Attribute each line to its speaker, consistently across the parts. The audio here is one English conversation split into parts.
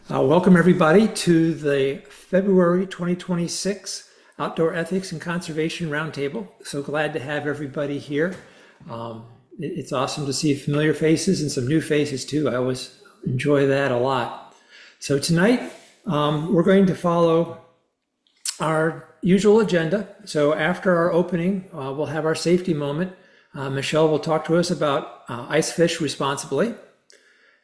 Speaker 1: Welcome everybody to the February 2026 Outdoor Ethics and Conservation Roundtable. So glad to have everybody here. It's awesome to see familiar faces and some new faces too. I always enjoy that a lot. So tonight we're going to follow our usual agenda. So after our opening, we'll have our safety moment. Michelle will talk to us about ice fish responsibly.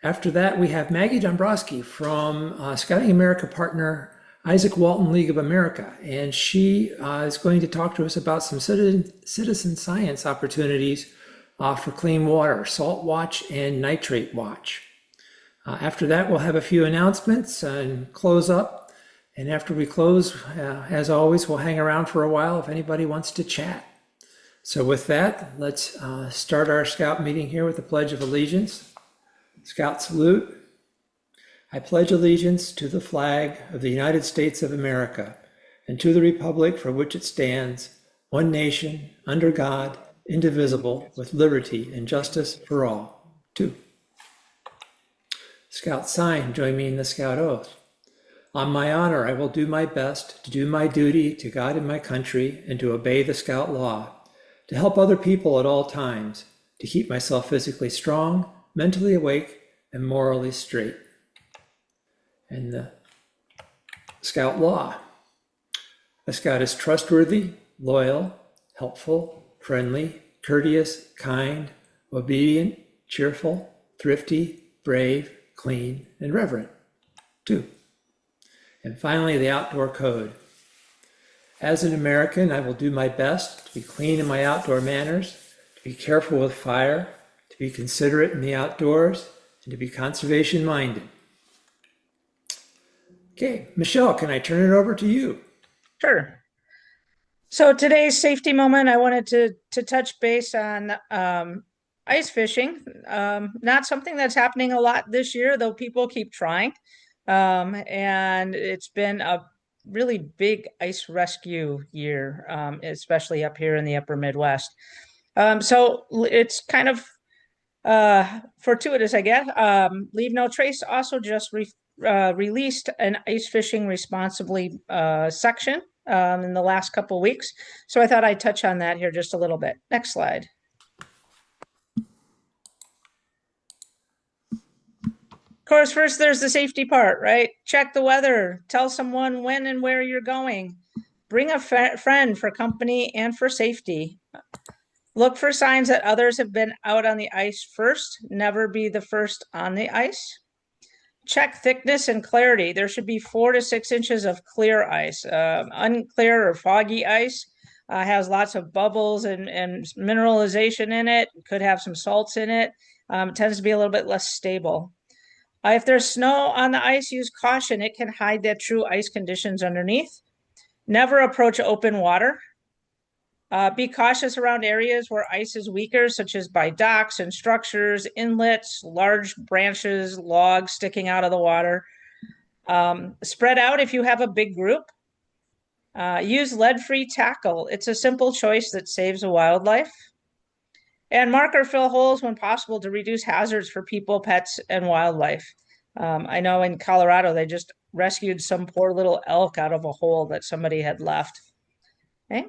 Speaker 1: After that, we have Maggie Dombroski from Scouting America partner Izaak Walton League of America, and she is going to talk to us about some citizen science opportunities for clean water, Salt Watch and Nitrate Watch. After that, we'll have a few announcements and close up. And after we close, as always, we'll hang around for a while if anybody wants to chat. So with that, let's start our Scout meeting here with the Pledge of Allegiance. Scout salute. I pledge allegiance to the flag of the United States of America and to the republic for which it stands, one nation, under God, indivisible, with liberty and justice for all. 2. Scout sign, join me in the Scout oath. On my honor, I will do my best to do my duty to God and my country and to obey the Scout law, to help other people at all times, to keep myself physically strong, mentally awake, and morally straight. And the Scout law. A Scout is trustworthy, loyal, helpful, friendly, courteous, kind, obedient, cheerful, thrifty, brave, clean, and reverent. 2. And finally, the outdoor code. As an American, I will do my best to be clean in my outdoor manners, to be careful with fire, to be considerate in the outdoors, and to be conservation minded. Okay, Michelle, can I turn it over to you?
Speaker 2: Sure. So today's safety moment, I wanted to touch base on ice fishing. Not something that's happening a lot this year, though people keep trying. And it's been a really big ice rescue year, especially up here in the upper Midwest. So it's kind of fortuitous, I guess. Leave No Trace also just released an ice fishing responsibly section in the last couple weeks. So I thought I'd touch on that here just a little bit. Next slide. Of course, first there's the safety part, right? Check the weather, tell someone when and where you're going, bring a friend for company and for safety. Look for signs that others have been out on the ice first. Never be the first on the ice. Check thickness and clarity. There should be 4 to 6 inches of clear ice. Unclear or foggy ice has lots of bubbles and mineralization in it. Could have some salts in it. It tends to be a little bit less stable. If there's snow on the ice, use caution. It can hide the true ice conditions underneath. Never approach open water. Be cautious around areas where ice is weaker, such as by docks and structures, inlets, large branches, logs sticking out of the water. Spread out if you have a big group. Use lead-free tackle. It's a simple choice that saves a wildlife. And mark or fill holes when possible to reduce hazards for people, pets, and wildlife. I know in Colorado, they just rescued some poor little elk out of a hole that somebody had left. Okay.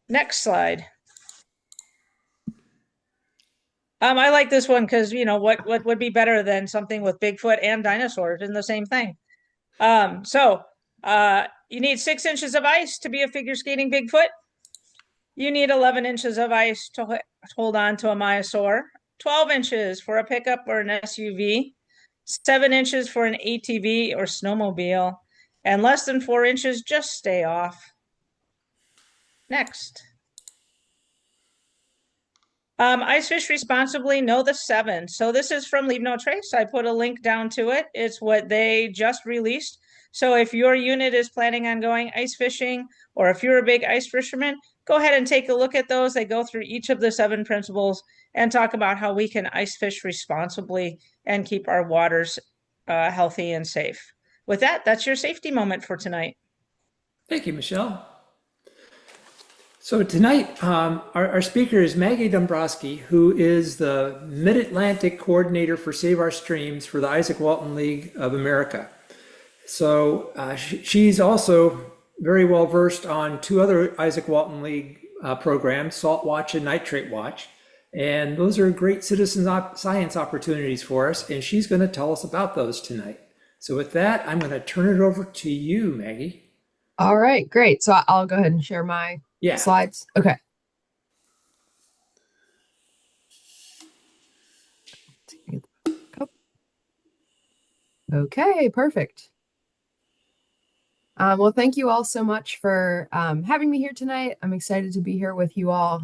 Speaker 2: Next slide. I like this one because, you know, what would be better than something with Bigfoot and dinosaurs in the same thing? You need 6 inches of ice to be a figure skating Bigfoot. You need 11 inches of ice to hold on to a Myosaur, 12 inches for a pickup or an SUV, 7 inches for an ATV or snowmobile, and less than 4 inches, just stay off. Next. Ice fish responsibly, know the 7. So this is from Leave No Trace. I put a link down to it. It's what they just released. So if your unit is planning on going ice fishing, or if you're a big ice fisherman, go ahead and take a look at those. They go through each of the 7 principles and talk about how we can ice fish responsibly and keep our waters healthy and safe. With that, that's your safety moment for tonight.
Speaker 1: Thank you, Michelle. So tonight, our speaker is Maggie Dombroski, who is the Mid-Atlantic Coordinator for Save Our Streams for the Izaak Walton League of America. So she's also very well versed on two other Isaac Walton League programs, Salt Watch and Nitrate Watch. And those are great science opportunities for us. And she's going to tell us about those tonight. So with that, I'm going to turn it over to you, Maggie.
Speaker 3: All right, great. So I'll go ahead and share my slides. Okay. Okay, perfect. Well, thank you all so much for having me here tonight. I'm excited to be here with you all.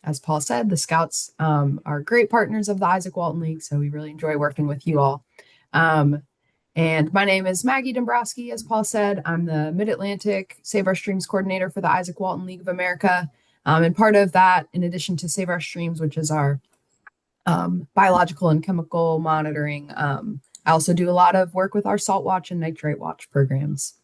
Speaker 3: As Paul said, the Scouts are great partners of the Izaak Walton League, so we really enjoy working with you all. And my name is Maggie Dombroski, as Paul said. I'm the Mid-Atlantic Save Our Streams coordinator for the Izaak Walton League of America. And part of that, in addition to Save Our Streams, which is our biological and chemical monitoring, I also do a lot of work with our Salt Watch and Nitrate Watch programs.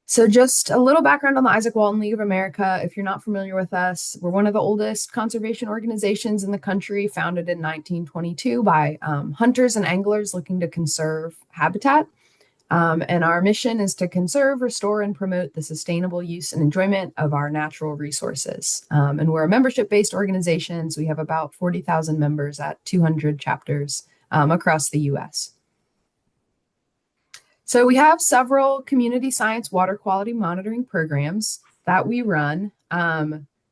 Speaker 3: So just a little background on the Izaak Walton League of America. If you're not familiar with us, we're one of the oldest conservation organizations in the country, founded in 1922 by hunters and anglers looking to conserve habitat. And our mission is to conserve, restore, and promote the sustainable use and enjoyment of our natural resources. And we're a membership-based organization, so we have about 40,000 members at 200 chapters across the U.S. So we have several community science water quality monitoring programs that we run.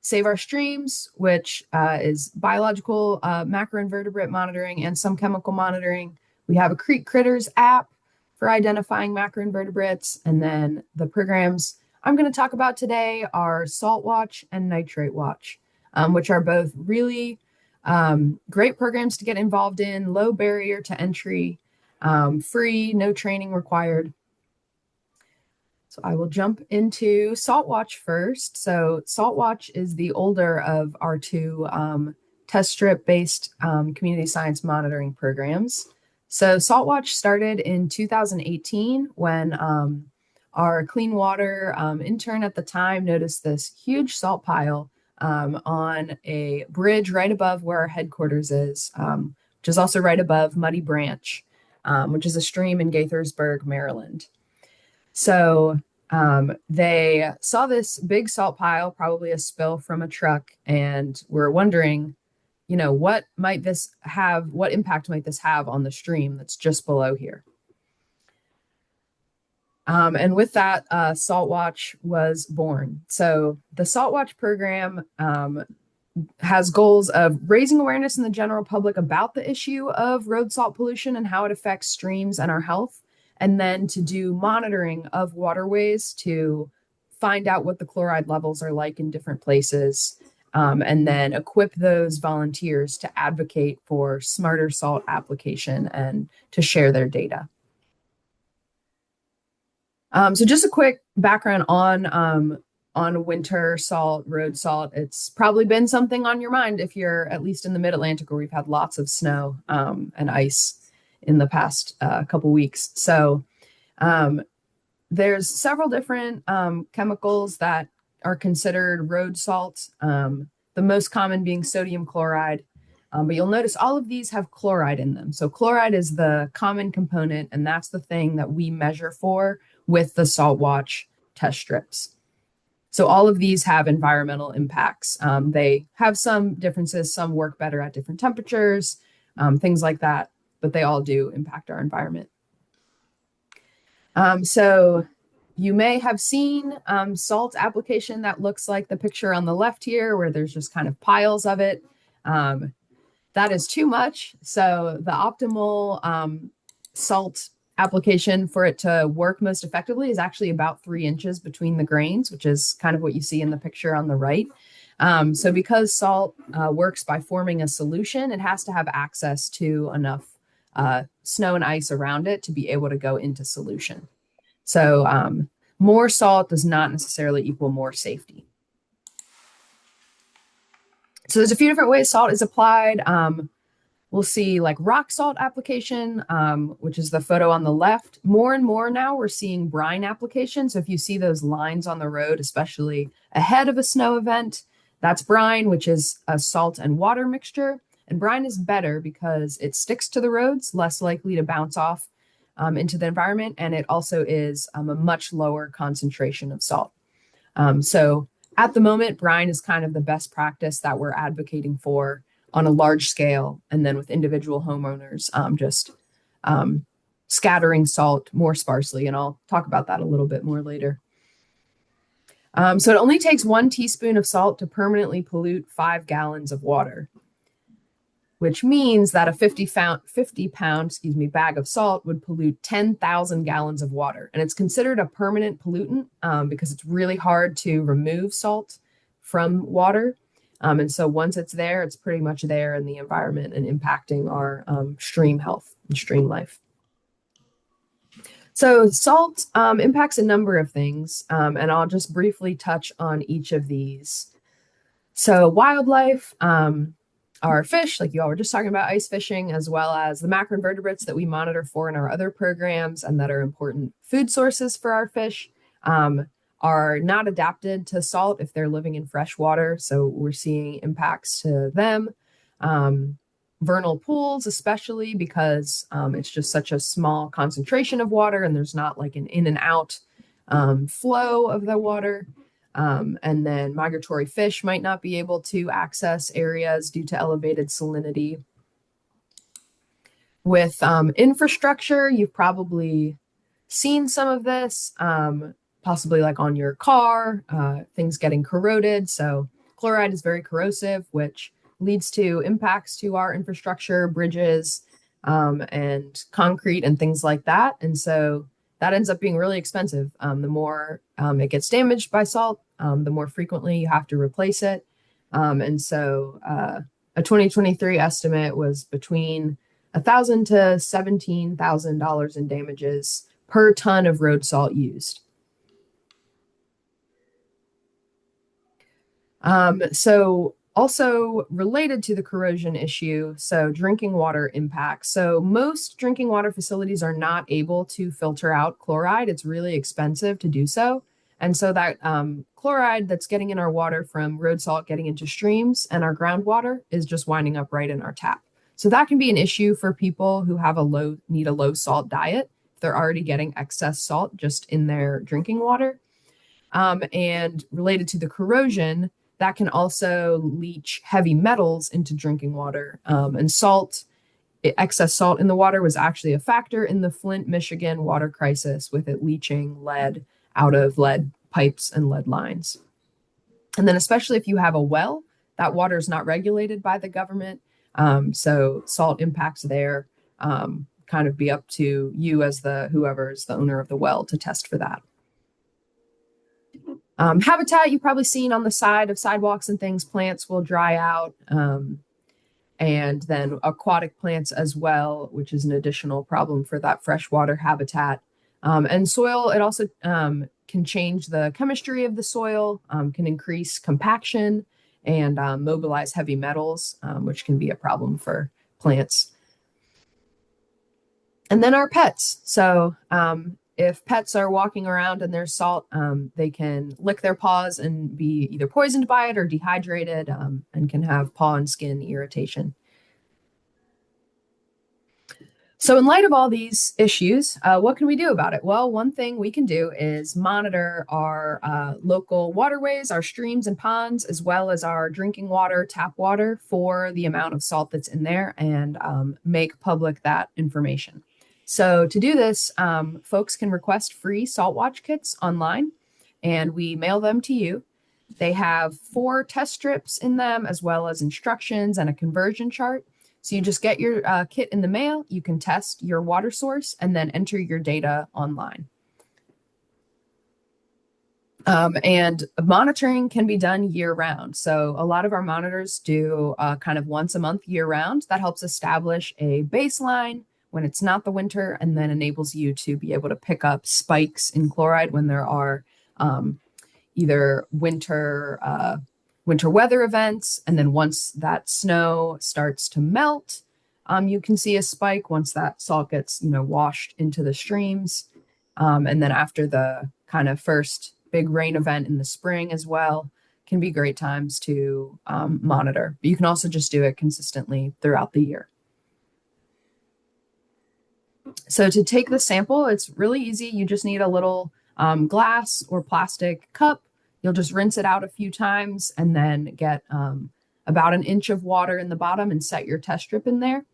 Speaker 3: Save Our Streams, which is biological macroinvertebrate monitoring and some chemical monitoring. We have a Creek Critters app for identifying macroinvertebrates. And then the programs I'm going to talk about today are Salt Watch and Nitrate Watch, which are both really great programs to get involved in, low barrier to entry, free, no training required. So I will jump into Salt Watch first. So Salt Watch is the older of our two test strip based community science monitoring programs. So Salt Watch started in 2018 when our clean water intern at the time noticed this huge salt pile on a bridge right above where our headquarters is, which is also right above Muddy Branch, which is a stream in Gaithersburg, Maryland. So they saw this big salt pile, probably a spill from a truck, and were wondering, what impact might this have on the stream that's just below here? And with that, Salt Watch was born. So the Salt Watch program has goals of raising awareness in the general public about the issue of road salt pollution and how it affects streams and our health, and then to do monitoring of waterways to find out what the chloride levels are like in different places, and then equip those volunteers to advocate for smarter salt application and to share their data. So just a quick background on winter salt, road salt. It's probably been something on your mind if you're at least in the Mid-Atlantic, where we've had lots of snow and ice in the past couple weeks. So there's several different chemicals that are considered road salt, the most common being sodium chloride. But you'll notice all of these have chloride in them. So chloride is the common component, and that's the thing that we measure for with the Salt Watch test strips. So all of these have environmental impacts. They have some differences. Some work better at different temperatures, things like that, but they all do impact our environment. So you may have seen salt application that looks like the picture on the left here, where there's just kind of piles of it. That is too much. So the optimal salt application for it to work most effectively is actually about 3 inches between the grains, which is kind of what you see in the picture on the right. So because salt works by forming a solution, it has to have access to enough snow and ice around it to be able to go into solution. So more salt does not necessarily equal more safety. So there's a few different ways salt is applied. We'll see like rock salt application, which is the photo on the left. More and more now we're seeing brine application. So if you see those lines on the road, especially ahead of a snow event, that's brine, which is a salt and water mixture And brine is better because it sticks to the roads, less likely to bounce off into the environment, and it also is a much lower concentration of salt. So at the moment, brine is kind of the best practice that we're advocating for on a large scale, and then with individual homeowners, just scattering salt more sparsely, and I'll talk about that a little bit more later. So it only takes 1 teaspoon of salt to permanently pollute 5 gallons of water, which means that a 50 pound bag of salt would pollute 10,000 gallons of water. And it's considered a permanent pollutant because it's really hard to remove salt from water. And so once it's there, it's pretty much there in the environment and impacting our stream health and stream life. So salt impacts a number of things, and I'll just briefly touch on each of these. So wildlife, our fish, like you all were just talking about, ice fishing, as well as the macroinvertebrates that we monitor for in our other programs and that are important food sources for our fish, are not adapted to salt if they're living in fresh water. So we're seeing impacts to them. Vernal pools, especially because it's just such a small concentration of water and there's not like an in and out flow of the water. And then migratory fish might not be able to access areas due to elevated salinity. With infrastructure, you've probably seen some of this, possibly like on your car, things getting corroded. So chloride is very corrosive, which leads to impacts to our infrastructure, bridges, and concrete and things like that. And so that ends up being really expensive. The more it gets damaged by salt, the more frequently you have to replace it. And so a 2023 estimate was between $1,000 to $17,000 in damages per ton of road salt used. So also related to the corrosion issue, so drinking water impacts. So most drinking water facilities are not able to filter out chloride. It's really expensive to do so. And so that chloride that's getting in our water from road salt getting into streams and our groundwater is just winding up right in our tap. So that can be an issue for people who have need a low salt diet. They're already getting excess salt just in their drinking water. And related to the corrosion, that can also leach heavy metals into drinking water. And excess salt in the water was actually a factor in the Flint, Michigan water crisis, with it leaching lead out of lead pipes and lead lines. And then especially if you have a well, that water is not regulated by the government. So salt impacts there kind of be up to you as whoever's the owner of the well to test for that. Habitat, you've probably seen on the side of sidewalks and things, plants will dry out. And then aquatic plants as well, which is an additional problem for that freshwater habitat. And soil, it also can change the chemistry of the soil, can increase compaction and mobilize heavy metals, which can be a problem for plants. And then our pets. So if pets are walking around and there's salt, they can lick their paws and be either poisoned by it or dehydrated, and can have paw and skin irritation. So in light of all these issues, what can we do about it? Well, one thing we can do is monitor our local waterways, our streams and ponds, as well as our drinking water, tap water, for the amount of salt that's in there, and make public that information. So to do this, folks can request free salt watch kits online, and we mail them to you. They have 4 test strips in them, as well as instructions and a conversion chart. So you just get your kit in the mail, you can test your water source, and then enter your data online. And monitoring can be done year round. So a lot of our monitors do kind of once a month year round. That helps establish a baseline when it's not the winter, and then enables you to be able to pick up spikes in chloride when there are either winter weather events. And then once that snow starts to melt, you can see a spike once that salt gets, washed into the streams. And then after the kind of first big rain event in the spring as well, can be great times to monitor. But you can also just do it consistently throughout the year. So to take the sample, it's really easy. You just need a little glass or plastic cup. You'll just rinse it out a few times and then get about an inch of water in the bottom and set your test strip in there.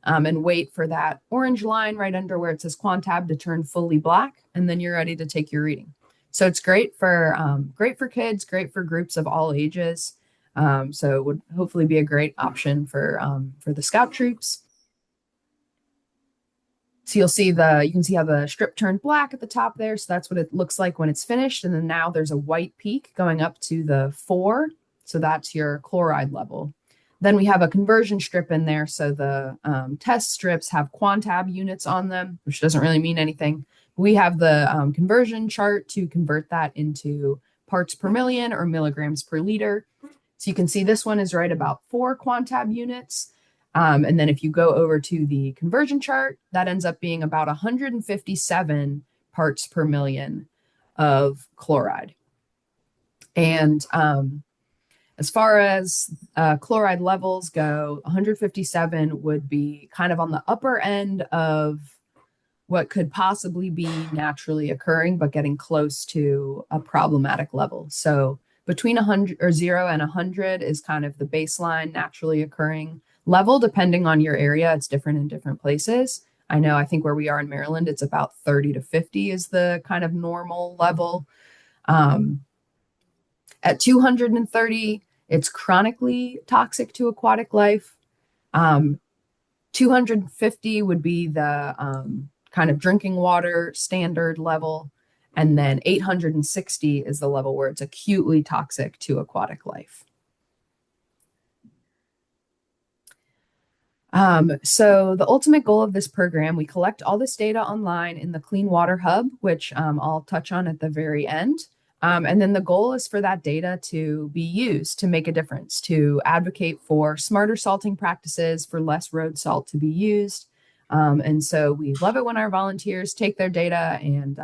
Speaker 3: And wait for that orange line right under where it says Quantab to turn fully black, and then you're ready to take your reading. So it's great for kids, great for groups of all ages. So it would hopefully be a great option for the scout troops. So you can see how the strip turned black at the top there. So that's what it looks like when it's finished. And then now there's a white peak going up to the 4. So that's your chloride level. Then we have a conversion strip in there. So the test strips have Quantab units on them, which doesn't really mean anything. We have the conversion chart to convert that into parts per million or milligrams per liter. So you can see this one is right about 4 Quantab units. And then if you go over to the conversion chart, that ends up being about 157 parts per million of chloride. And as far as chloride levels go, 157 would be kind of on the upper end of what could possibly be naturally occurring, but getting close to a problematic level. So between 100 or 0 and 100 is kind of the baseline naturally occurring level. Depending on your area, it's different in different places. I think where we are in Maryland, it's about 30 to 50 is the kind of normal level. At 230, it's chronically toxic to aquatic life. 250 would be the kind of drinking water standard level. And then 860 is the level where it's acutely toxic to aquatic life. So the ultimate goal of this program, we collect all this data online in the Clean Water Hub, which I'll touch on at the very end. And then the goal is for that data to be used to make a difference, to advocate for smarter salting practices, for less road salt to be used. And so we love it when our volunteers take their data and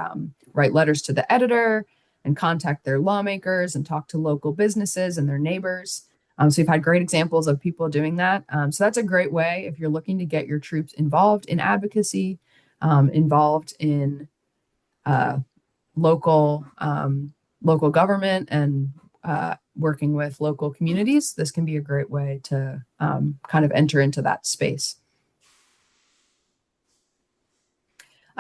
Speaker 3: write letters to the editor and contact their lawmakers and talk to local businesses and their neighbors. So we've had great examples of people doing that. So that's a great way if you're looking to get your troops involved in advocacy, involved in local government and working with local communities. This can be a great way to kind of enter into that space.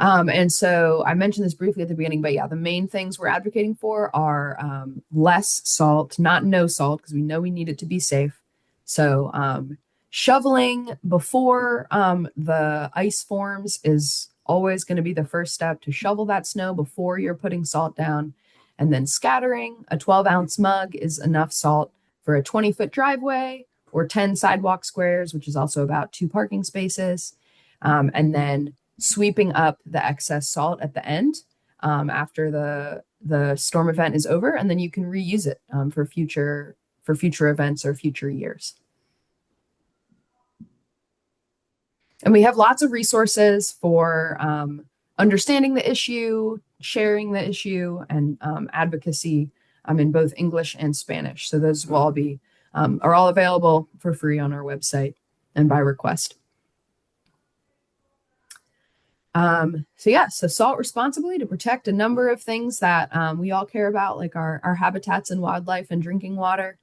Speaker 3: And so I mentioned this briefly at the beginning, but yeah, the main things we're advocating for are less salt, not no salt, because we know we need it to be safe. So shoveling before the ice forms is always going to be the first step, to shovel that snow before you're putting salt down. And then scattering. A 12-ounce mug is enough salt for a 20-foot driveway or 10 sidewalk squares, which is also about 2 parking spaces. And then sweeping up the excess salt at the end after the storm event is over, and then you can reuse it for future events or future years. And we have lots of resources for understanding the issue, sharing the issue, and advocacy in both English and Spanish. So those will all be are all available for free on our website and by request. So salt responsibly to protect a number of things that we all care about, like our habitats and wildlife and drinking water,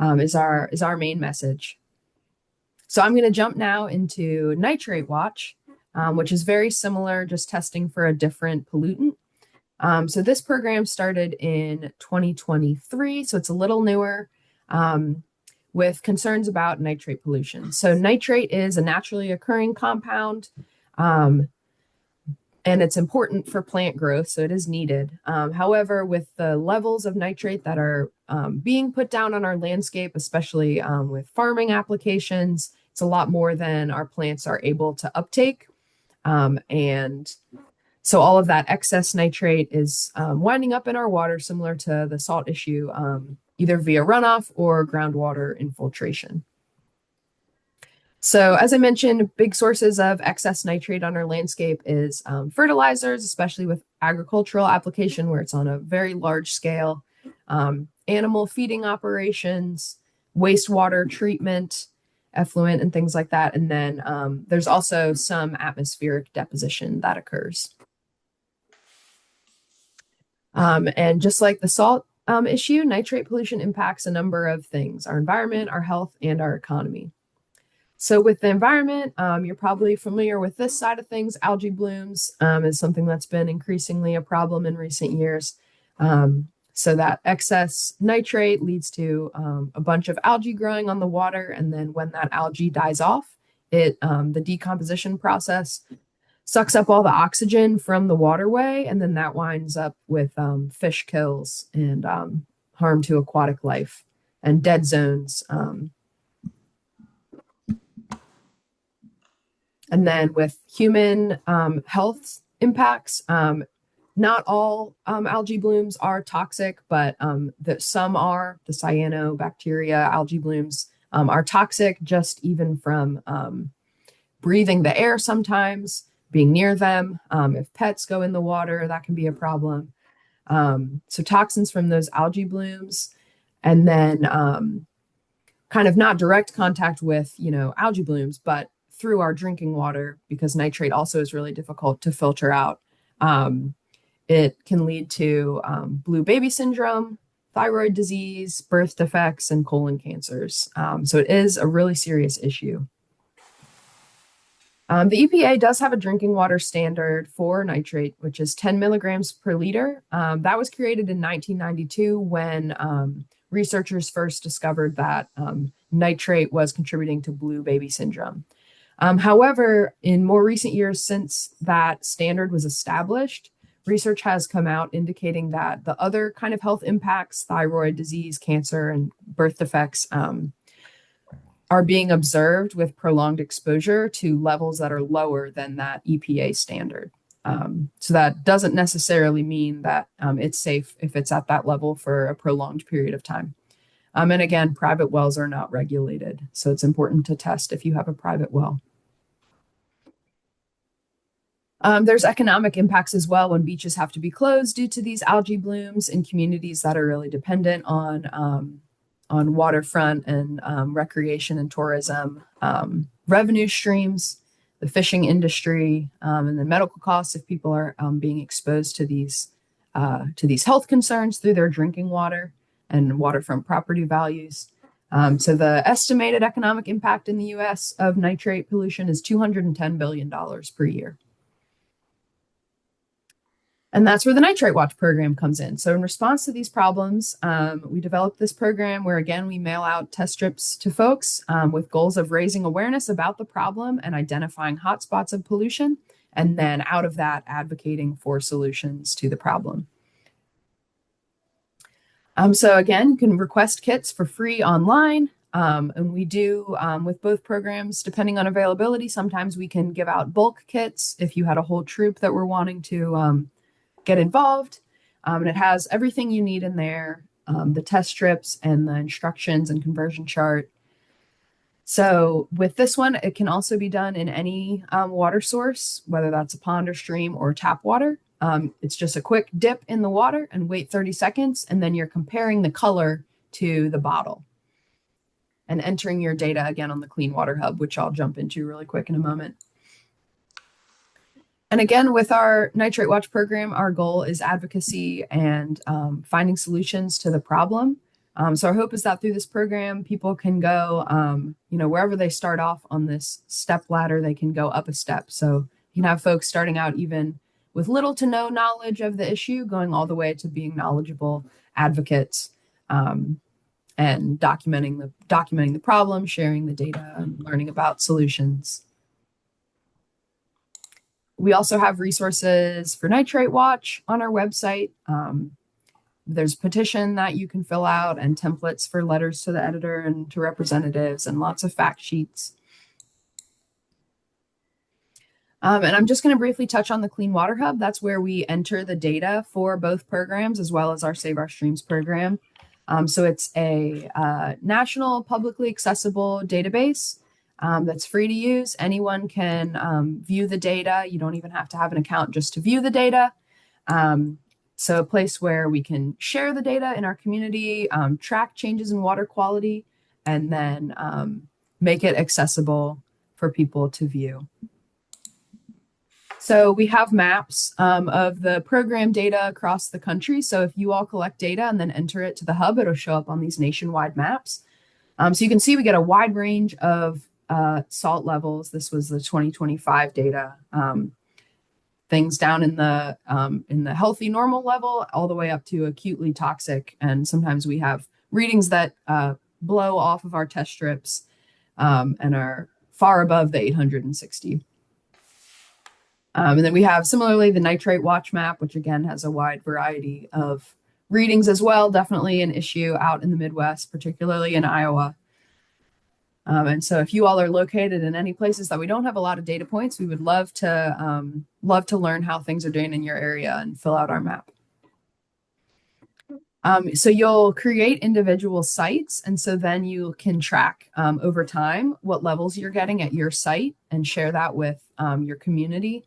Speaker 3: is our main message. So I'm going to jump now into Nitrate Watch, which is very similar, just testing for a different pollutant. So this program started in 2023, so it's a little newer, with concerns about nitrate pollution. So nitrate is a naturally occurring compound, and it's important for plant growth, so it is needed. However, with the levels of nitrate that are being put down on our landscape, especially with farming applications, it's a lot more than our plants are able to uptake. And so all of that excess nitrate is winding up in our water, similar to the salt issue, either via runoff or groundwater infiltration. So as I mentioned, big sources of excess nitrate on our landscape is fertilizers, especially with agricultural application where it's on a very large scale. animal feeding operations, wastewater treatment, effluent, and things like that. And then there's also some atmospheric deposition that occurs. And just like the salt issue, nitrate pollution impacts a number of things: our environment, our health, and our economy. So with the environment, you're probably familiar with this side of things. Algae blooms is something that's been increasingly a problem in recent years. So that excess nitrate leads to a bunch of algae growing on the water. And then when that algae dies off, the decomposition process sucks up all the oxygen from the waterway. And then that winds up with fish kills and harm to aquatic life and dead zones. And then with human health impacts, not all algae blooms are toxic, but some are. The cyanobacteria algae blooms are toxic just even from breathing the air sometimes, being near them. If pets go in the water, that can be a problem. So toxins from those algae blooms, and then kind of not direct contact with, algae blooms, but through our drinking water, because nitrate also is really difficult to filter out. It can lead to blue baby syndrome, thyroid disease, birth defects, and colon cancers. So it is a really serious issue. The EPA does have a drinking water standard for nitrate, which is 10 milligrams per liter. That was created in 1992 when researchers first discovered that nitrate was contributing to blue baby syndrome. However, in more recent years since that standard was established, research has come out indicating that the other kind of health impacts, thyroid disease, cancer, and birth defects, are being observed with prolonged exposure to levels that are lower than that EPA standard. So that doesn't necessarily mean that it's safe if it's at that level for a prolonged period of time. And again, private wells are not regulated, so it's important to test if you have a private well. There's economic impacts as well when beaches have to be closed due to these algae blooms in communities that are really dependent on waterfront and recreation and tourism revenue streams, the fishing industry, and the medical costs if people are being exposed to these health concerns through their drinking water and waterfront property values. So the estimated economic impact in the U.S. of nitrate pollution is $210 billion per year. And that's where the Nitrate Watch program comes in. So in response to these problems, we developed this program where, again, we mail out test strips to folks with goals of raising awareness about the problem and identifying hotspots of pollution, and then out of that, advocating for solutions to the problem. So again, you can request kits for free online. And we do with both programs, depending on availability, sometimes we can give out bulk kits if you had a whole troop that were wanting to get involved. And it has everything you need in there, the test strips and the instructions and conversion chart. So with this one, it can also be done in any water source, whether that's a pond or stream or tap water. It's just a quick dip in the water and wait 30 seconds, and then you're comparing the color to the bottle and entering your data again on the Clean Water Hub, which I'll jump into really quick in a moment. And again, with our Nitrate Watch program, our goal is advocacy and finding solutions to the problem. So our hope is that through this program, people can go, wherever they start off on this step ladder, they can go up a step. So you can have folks starting out even with little to no knowledge of the issue, going all the way to being knowledgeable advocates and documenting the problem, sharing the data, and learning about solutions. We also have resources for Nitrate Watch on our website. There's a petition that you can fill out and templates for letters to the editor and to representatives and lots of fact sheets. And I'm just going to briefly touch on the Clean Water Hub. That's where we enter the data for both programs as well as our Save Our Streams program. So it's a national publicly accessible database that's free to use. Anyone can view the data. You don't even have to have an account just to view the data. So a place where we can share the data in our community, track changes in water quality, and then make it accessible for people to view. So we have maps of the program data across the country. So if you all collect data and then enter it to the hub, it'll show up on these nationwide maps. So you can see we get a wide range of salt levels. This was the 2025 data. Things down in the healthy normal level all the way up to acutely toxic. And sometimes we have readings that blow off of our test strips and are far above the 860. And then we have similarly the nitrate watch map, which again has a wide variety of readings as well. Definitely an issue out in the Midwest, particularly in Iowa. And so if you all are located in any places that we don't have a lot of data points, we would love to learn how things are doing in your area and fill out our map. So you'll create individual sites. And so then you can track over time what levels you're getting at your site and share that with your community.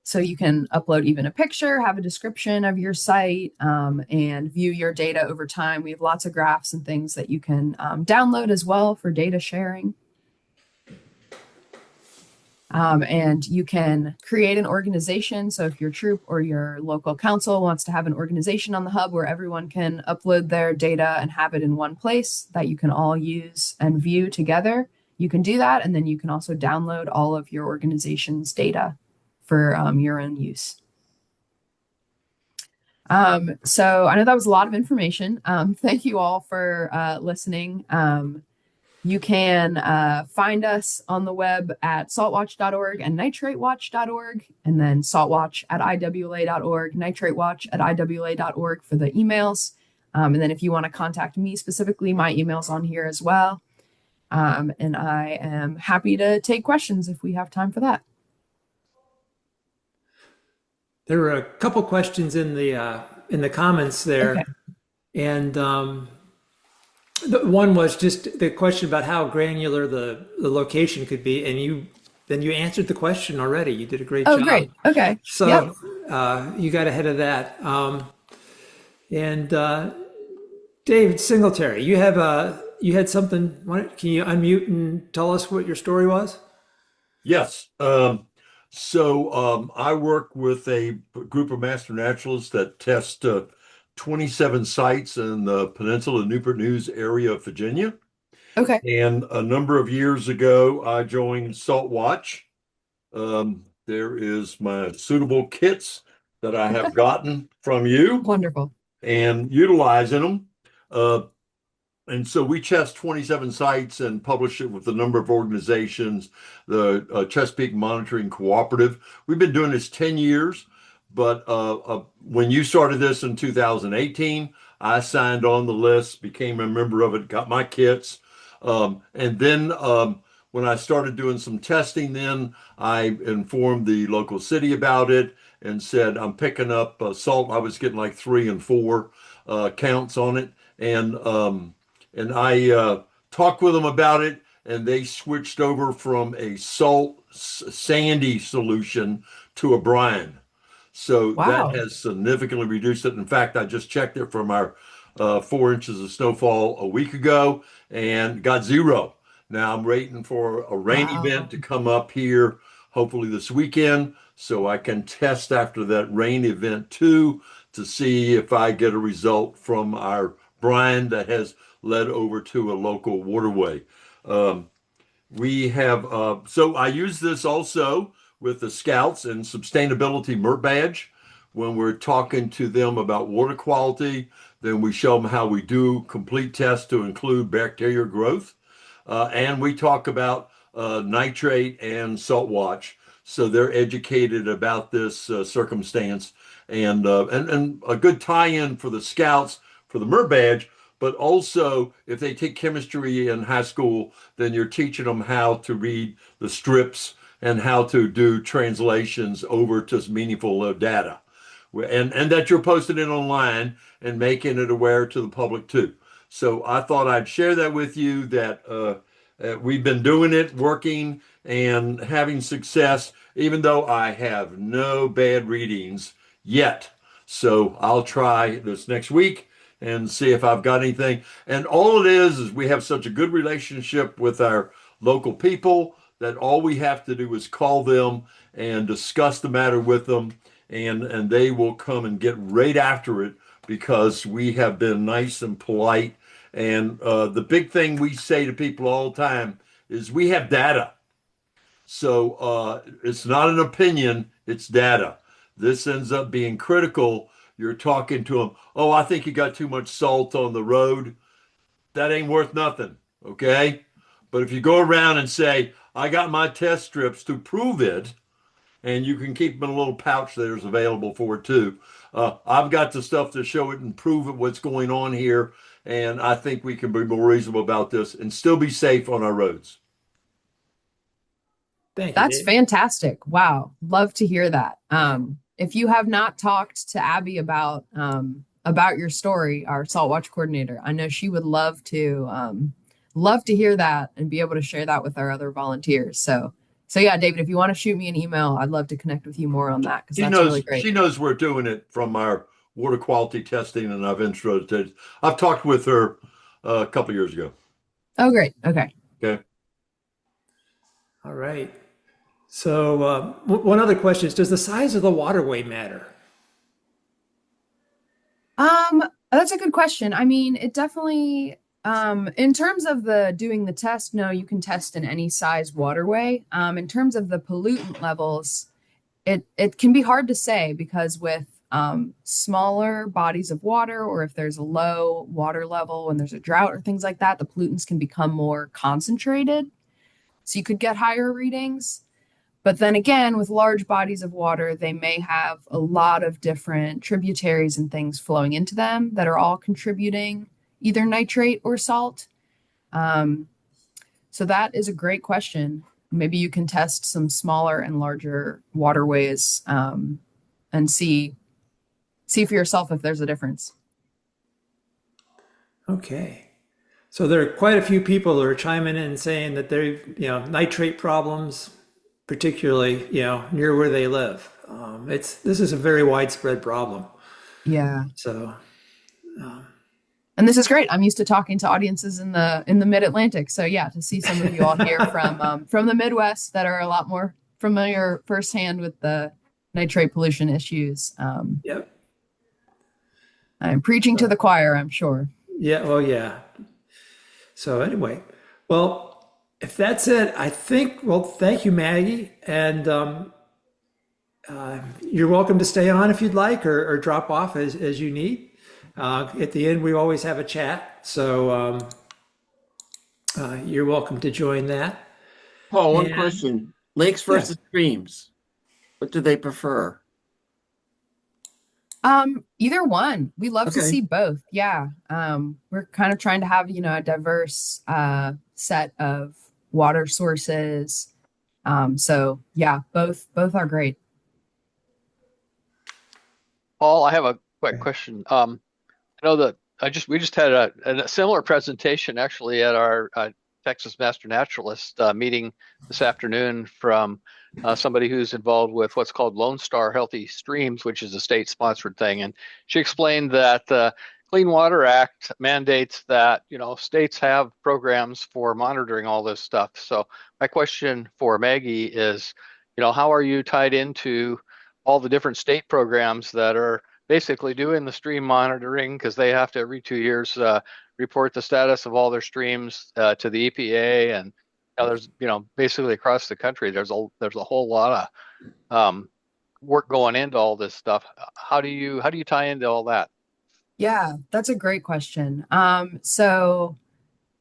Speaker 3: So you can upload even a picture, have a description of your site, and view your data over time. We have lots of graphs and things that you can download as well for data sharing. And you can create an organization. So if your troop or your local council wants to have an organization on the hub where everyone can upload their data and have it in one place that you can all use and view together, you can do that. And then you can also download all of your organization's data for your own use. So I know that was a lot of information. Thank you all for listening. You can find us on the web at saltwatch.org and nitratewatch.org, and then saltwatch at IWLA.org, nitratewatch at IWLA.org for the emails. And then if you want to contact me specifically, my email's on here as well. And I am happy to take questions if we have time for that.
Speaker 1: There were a couple questions in the comments there,
Speaker 3: Okay.
Speaker 1: and one was just the question about how granular the location could be, and you answered the question already. You did a great job.
Speaker 3: Oh, great. Okay.
Speaker 1: So
Speaker 3: Yep.
Speaker 1: you got ahead of that. And David Singletary, you had something. Can you unmute and tell us what your story was?
Speaker 4: Yes. So I work with a group of master naturalists that test 27 sites in the Peninsula Newport News area of Virginia.
Speaker 3: Okay.
Speaker 4: And a number of years ago, I joined Salt Watch. There is my suitable kits that I have gotten from you
Speaker 3: Wonderful.
Speaker 4: and utilizing them. And so we test 27 sites and publish it with a number of organizations, the Chesapeake Monitoring Cooperative. We've been doing this 10 years, but when you started this in 2018, I signed on the list, became a member of it, got my kits. And then when I started doing some testing, then I informed the local city about it and said, I'm picking up salt. I was getting like 3 and 4 counts on it. And I talked with them about it, and they switched over from a salt sandy solution to a brine. So
Speaker 3: Wow.
Speaker 4: that has significantly reduced it. In fact, I just checked it from our 4 inches of snowfall a week ago and got 0. Now I'm waiting for a rain
Speaker 3: Wow.
Speaker 4: event to come up here, hopefully this weekend, so I can test after that rain event too to see if I get a result from our brine that has led over to a local waterway. We have, so I use this also with the Scouts and Sustainability MERT badge. When we're talking to them about water quality, then we show them how we do complete tests to include bacteria growth. And we talk about nitrate and salt watch. So they're educated about this circumstance, and a good tie-in for the Scouts for the MERT badge. But also, if they take chemistry in high school, then you're teaching them how to read the strips and how to do translations over to meaningful data. And that you're posting it online and making it aware to the public too. So I thought I'd share that with you, that we've been doing it, working and having success. even though I have no bad readings yet. So I'll try this next week and see if I've got anything. And all it is we have such a good relationship with our local people that all we have to do is call them and discuss the matter with them, and they will come and get right after it because we have been nice and polite. And the big thing we say to people all the time is we have data. So it's not an opinion, it's data. This ends up being critical. You're talking to them, oh, I think you got too much salt on the road. That ain't worth nothing, okay? But if you go around and say, I got my test strips to prove it, and you can keep them in a little pouch there's available for it too. I've got the stuff to show it and prove it what's going on here, and I think we can be more reasonable about this and still be safe on our roads.
Speaker 1: Thank you,
Speaker 3: That's
Speaker 1: Dave.
Speaker 3: fantastic. Wow. Love to hear that. If you have not talked to Abby about your story, our Salt Watch coordinator, I know she would love to hear that and be able to share that with our other volunteers. So yeah, David, if you want to shoot me an email, I'd love to connect with you more on that because that's really great.
Speaker 4: She knows we're doing it from our water quality testing, and I've talked with her a couple years ago.
Speaker 3: Oh, great. Okay.
Speaker 4: Okay.
Speaker 1: All right. So one other question is, does the size of the waterway matter?
Speaker 3: That's a good question. I mean, it definitely, in terms of doing the test, no, you can test in any size waterway. In terms of the pollutant levels, it can be hard to say because with smaller bodies of water, or if there's a low water level and there's a drought or things like that, the pollutants can become more concentrated. So you could get higher readings. But then again, with large bodies of water, they may have a lot of different tributaries and things flowing into them that are all contributing either nitrate or salt. So that is a great question. Maybe you can test some smaller and larger waterways and see for yourself if there's a difference.
Speaker 1: Okay. So there are quite a few people who are chiming in and saying that they've, nitrate problems, particularly, near where they live. This is a very widespread problem.
Speaker 3: Yeah.
Speaker 1: So,
Speaker 3: and this is great. I'm used to talking to audiences in the Mid-Atlantic. So yeah, to see some of you all here from the Midwest that are a lot more familiar firsthand with the nitrate pollution issues.
Speaker 1: yep.
Speaker 3: I'm preaching to the choir, I'm sure.
Speaker 1: Yeah. Well, yeah. So anyway, well, if that's it, I think, well, thank you, Maggie. And you're welcome to stay on if you'd like, or drop off as you need. At the end, we always have a chat. So you're welcome to join that.
Speaker 5: Paul, one
Speaker 1: And-
Speaker 5: question. Lakes versus streams. What do they prefer?
Speaker 3: Either one. We love to
Speaker 5: Okay.
Speaker 3: see both. Yeah. We're kind of trying to have, a diverse set of water sources. So yeah, both are great.
Speaker 6: Paul, I have a quick question. I know that we just had a similar presentation actually at our Texas Master Naturalist meeting this afternoon from somebody who's involved with what's called Lone Star Healthy Streams, which is a state-sponsored thing. And she explained that the Clean Water Act mandates that, states have programs for monitoring all this stuff. So my question for Maggie is, how are you tied into all the different state programs that are basically doing the stream monitoring, because they have to every 2 years report the status of all their streams to the EPA, and there's basically across the country there's a whole lot of work going into all this stuff. How do you tie into all that?
Speaker 3: Yeah, that's a great question. So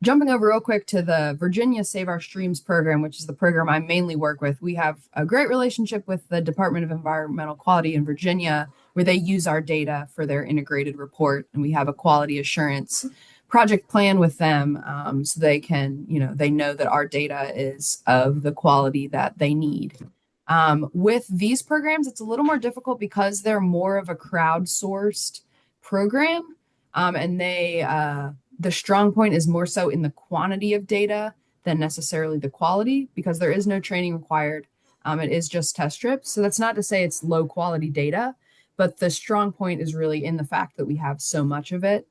Speaker 3: jumping over real quick to the Virginia Save Our Streams program, which is the program I mainly work with, we have a great relationship with the Department of Environmental Quality in Virginia, where they use our data for their integrated report. And we have a quality assurance project plan with them, so they can, they know that our data is of the quality that they need. With these programs, it's a little more difficult because they're more of a crowdsourced program, and the strong point is more so in the quantity of data than necessarily the quality, because there is no training required. It is just test strips. So that's not to say it's low quality data, but the strong point is really in the fact that we have so much of it.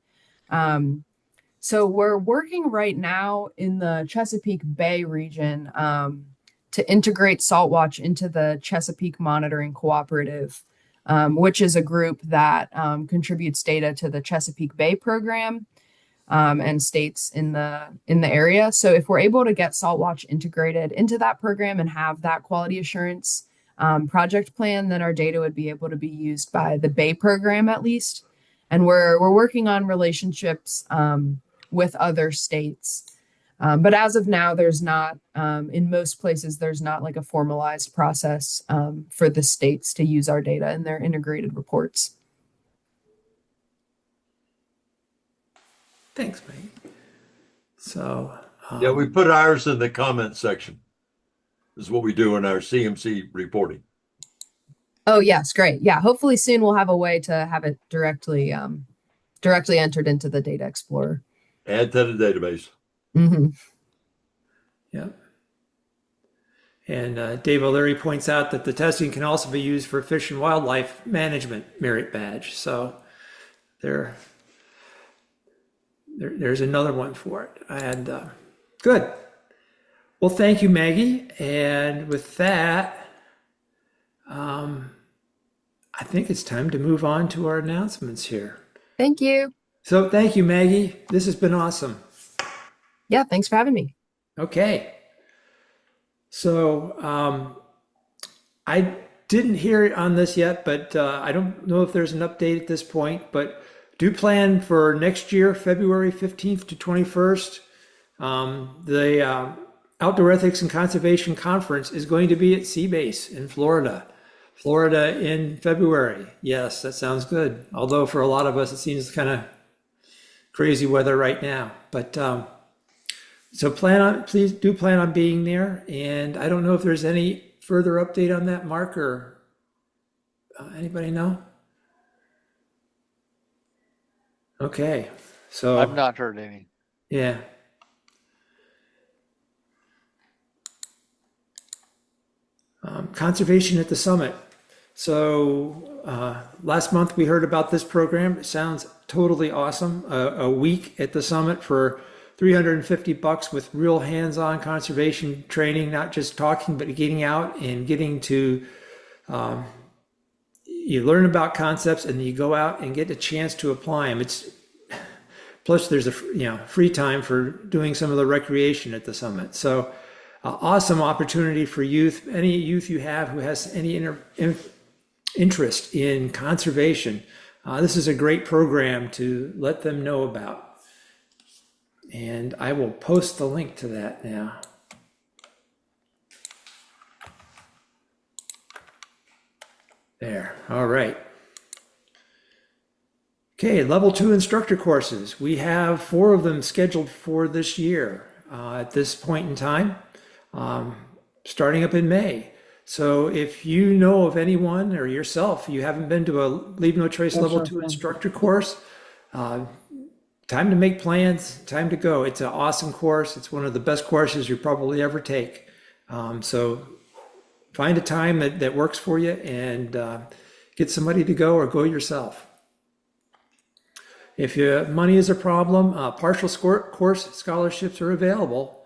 Speaker 3: So we're working right now in the Chesapeake Bay region to integrate SaltWatch into the Chesapeake Monitoring Cooperative, which is a group that contributes data to the Chesapeake Bay program and states in the area. So if we're able to get SaltWatch integrated into that program and have that quality assurance project plan, then our data would be able to be used by the Bay program at least. And we're working on relationships with other states. But as of now, there's not, in most places, there's not like a formalized process for the states to use our data in their integrated reports.
Speaker 1: Thanks, mate. So,
Speaker 4: Yeah, we put ours in the comment section. This is what we do in our CMC reporting.
Speaker 3: Oh, yes, great. Yeah, hopefully soon we'll have a way to have it directly entered into the Data Explorer.
Speaker 4: Add to the database.
Speaker 3: Mm-hmm.
Speaker 1: yeah. And Dave O'Leary points out that the testing can also be used for Fish and Wildlife Management Merit Badge. So there's another one for it. And good. Well, thank you, Maggie. And with that, I think it's time to move on to our announcements here.
Speaker 3: Thank you.
Speaker 1: So thank you, Maggie. This has been awesome.
Speaker 3: Yeah, thanks for having me.
Speaker 1: Okay. So I didn't hear it on this yet, but I don't know if there's an update at this point, but do plan for next year, February 15th to 21st. The Outdoor Ethics and Conservation Conference is going to be at Seabase in Florida. Florida in February. Yes, that sounds good. Although for a lot of us, it seems kind of crazy weather right now. But so please do plan on being there. And I don't know if there's any further update on that, Mark, or anybody know? Okay, so
Speaker 6: I've not heard any.
Speaker 1: yeah. Conservation at the Summit. So last month we heard about this program. It sounds totally awesome. A week at the Summit for $350 with real hands-on conservation training, not just talking, but getting out and getting to, you learn about concepts and you go out and get a chance to apply them. Plus there's a free time for doing some of the recreation at the Summit. So awesome opportunity for youth. Any youth you have who has any interest in conservation, this is a great program to let them know about. And I will post the link to that now. There, all right. Okay, level 2 instructor courses. We have 4 of them scheduled for this year at this point in time, starting up in May. So if you know of anyone or yourself, you haven't been to a Leave No Trace level 2 instructor course, time to make plans, time to go. It's an awesome course. It's one of the best courses you probably ever take. So find a time that works for you and get somebody to go or go yourself. If money is a problem, partial course scholarships are available.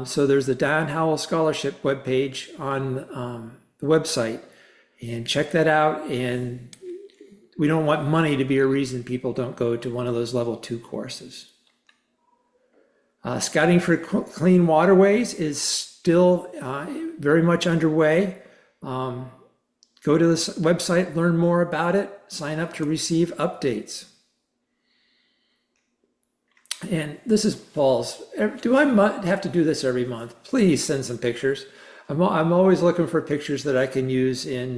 Speaker 1: So there's the Don Howell Scholarship webpage on the website, and check that out. And we don't want money to be a reason people don't go to one of those level 2 courses. Scouting for clean waterways is still very much underway. Go to this website, learn more about it, sign up to receive updates. And this is Paul's. Do I have to do this every month? Please send some pictures. I'm always looking for pictures that I can use in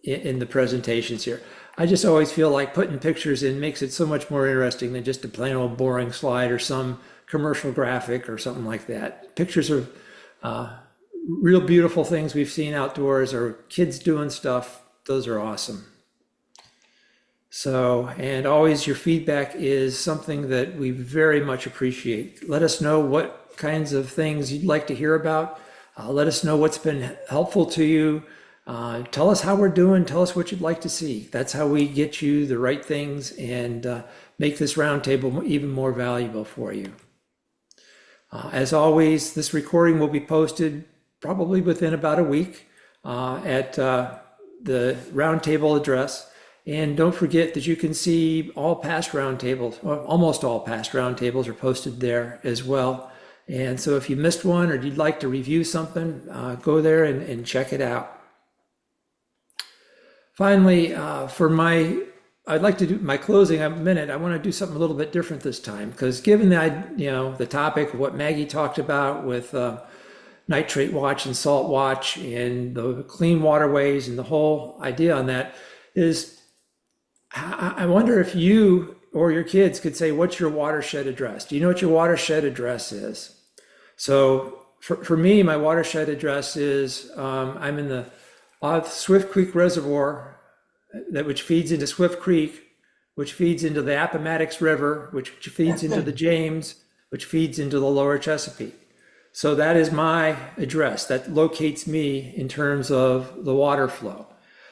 Speaker 1: the presentations here. I just always feel like putting pictures in makes it so much more interesting than just a plain old boring slide or some commercial graphic or something like that. Pictures are real beautiful things we've seen outdoors, or kids doing stuff. Those are awesome. So, and always your feedback is something that we very much appreciate. Let us know what kinds of things you'd like to hear about. Let us know what's been helpful to you. Tell us how we're doing. Tell us what you'd like to see. That's how we get you the right things and make this roundtable even more valuable for you. As always, this recording will be posted probably within about a week at the roundtable address. And don't forget that you can see all past roundtables, or almost all past roundtables are posted there as well. And so if you missed one or you'd like to review something, go there and check it out. Finally, I'd like to do my closing in a minute. I want to do something a little bit different this time because given that, the topic of what Maggie talked about with nitrate watch and salt watch and the clean waterways and the whole idea on that is, I wonder if you or your kids could say, what's your watershed address? Do you know what your watershed address is? So for me, my watershed address is, I'm in the Swift Creek Reservoir, which feeds into Swift Creek, which feeds into the Appomattox River, which feeds into the James, which feeds into the lower Chesapeake. So that is my address. That locates me in terms of the water flow.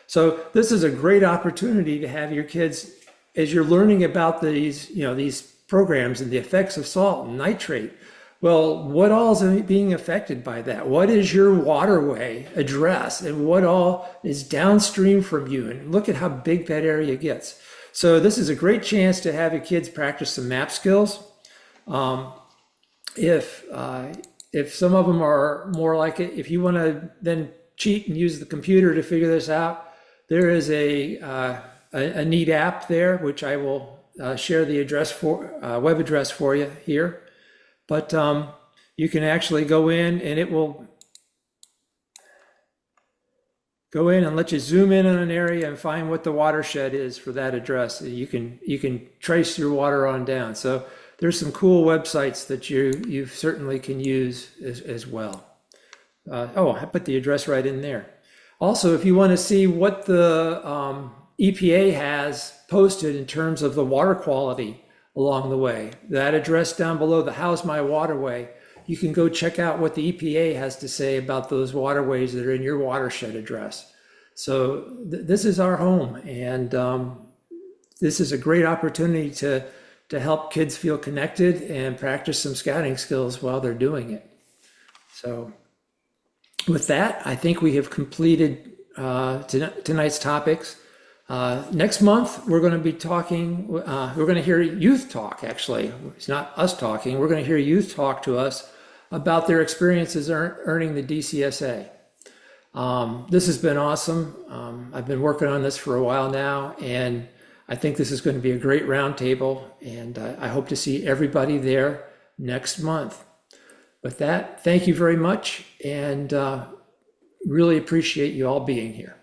Speaker 1: So this is a great opportunity to have your kids, as you're learning about these programs and the effects of salt and nitrate. Well, what all is being affected by that? What is your waterway address and what all is downstream from you? And look at how big that area gets. So this is a great chance to have your kids practice some map skills. If some of them are more like it, if you want to then cheat and use the computer to figure this out, there is a neat app there, which I will share the address for, web address for you here. But you can actually go in and it will go in and let you zoom in on an area and find what the watershed is for that address. You can trace your water on down. So there's some cool websites that you certainly can use as well. I put the address right in there. Also, if you want to see what the EPA has posted in terms of the water quality along the way, that address down below, the How's My Waterway, you can go check out what the EPA has to say about those waterways that are in your watershed address. So this is our home, and this is a great opportunity to help kids feel connected and practice some scouting skills while they're doing it. So with that, I think we have completed tonight's topics. Next month, we're going to be talking, we're going to hear youth talk, actually. It's not us talking. We're going to hear youth talk to us about their experiences earning the DCSA. This has been awesome. I've been working on this for a while now, and I think this is going to be a great roundtable, and I hope to see everybody there next month. With that, thank you very much, and really appreciate you all being here.